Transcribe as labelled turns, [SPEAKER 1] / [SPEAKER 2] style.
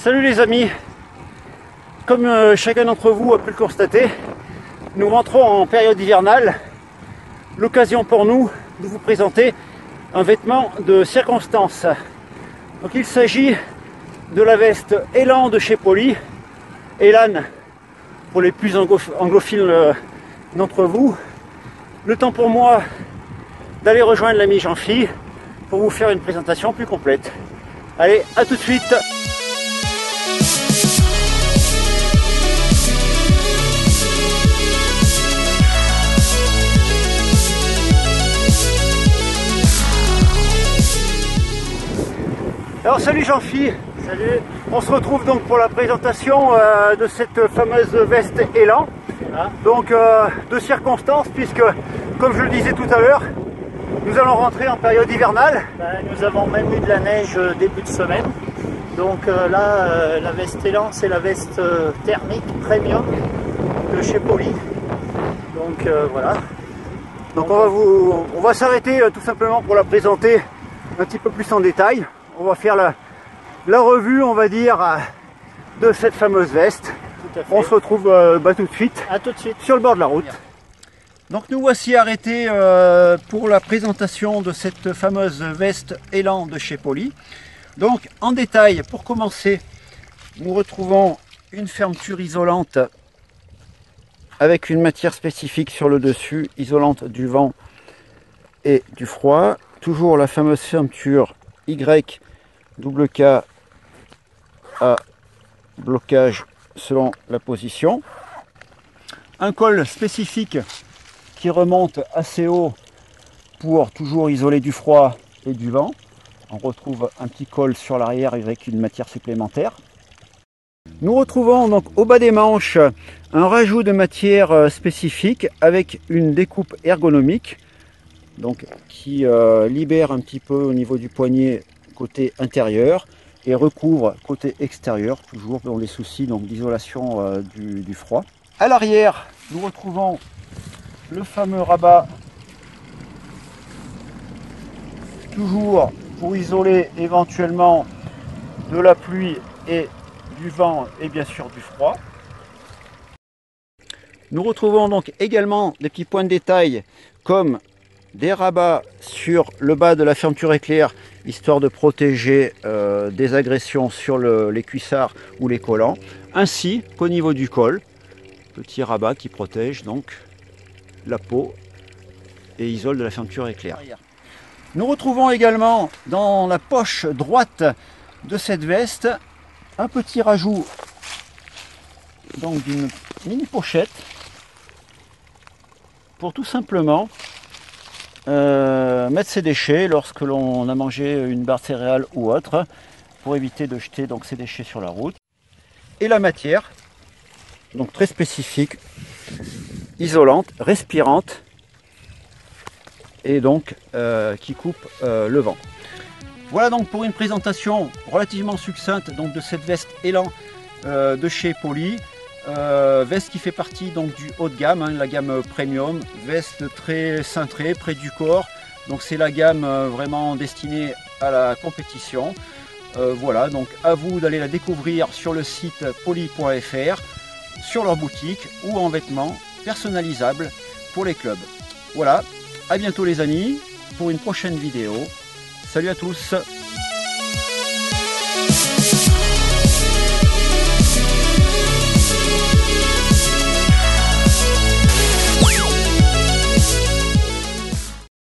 [SPEAKER 1] Salut les amis, comme chacun d'entre vous a pu le constater, nous rentrons en période hivernale, l'occasion pour nous de vous présenter un vêtement de circonstance. Donc il s'agit de la veste Elan de chez Poly, Elan pour les plus anglophiles d'entre vous. Le temps pour moi d'aller rejoindre l'ami Jean-Phi pour vous faire une présentation plus complète. Allez, à tout de suite. Alors salut Jean-Phi.
[SPEAKER 2] Salut.
[SPEAKER 1] On se retrouve donc pour la présentation de cette fameuse veste Elan. Donc de circonstance, puisque comme je le disais tout à l'heure, nous allons rentrer en période hivernale.
[SPEAKER 2] Nous avons même eu de la neige début de semaine. Donc là, la veste Elan, c'est la veste thermique premium de chez Poly. Donc voilà.
[SPEAKER 1] Donc on va s'arrêter tout simplement pour la présenter un petit peu plus en détail. On va faire la revue, on va dire, de cette fameuse veste. On se retrouve tout de suite, sur le bord de la route. Donc nous voici arrêtés pour la présentation de cette fameuse veste Elan de chez Poly. Donc en détail, pour commencer, nous retrouvons une fermeture isolante avec une matière spécifique sur le dessus, isolante du vent et du froid. Toujours la fameuse fermeture Y double K à blocage selon la position. Un col spécifique qui remonte assez haut pour toujours isoler du froid et du vent. On retrouve un petit col sur l'arrière avec une matière supplémentaire. Nous retrouvons donc au bas des manches un rajout de matière spécifique avec une découpe ergonomique, donc qui libère un petit peu au niveau du poignet côté intérieur et recouvre côté extérieur, toujours dans les soucis d'isolation du froid. À l'arrière, nous retrouvons le fameux rabat, toujours pour isoler éventuellement de la pluie et du vent et bien sûr du froid. Nous retrouvons donc également des petits points de détail comme des rabats sur le bas de la fermeture éclair, histoire de protéger des agressions sur les cuissards ou les collants, ainsi qu'au niveau du col, petit rabat qui protège donc la peau et isole de la fermeture éclair. Nous retrouvons également dans la poche droite de cette veste un petit rajout donc d'une mini pochette pour tout simplement mettre ses déchets lorsque l'on a mangé une barre de céréales ou autre, pour éviter de jeter donc ses déchets sur la route. Et la matière, donc très spécifique, isolante, respirante, et donc qui coupe le vent. Voilà donc pour une présentation relativement succincte donc de cette veste Elan de chez Poly. Veste qui fait partie donc du haut de gamme, la gamme premium, veste très cintrée près du corps, donc c'est la gamme vraiment destinée à la compétition. Voilà, donc à vous d'aller la découvrir sur le site poly.fr, sur leur boutique ou en vêtements personnalisables pour les clubs. Voilà, à bientôt les amis pour une prochaine vidéo. Salut à tous.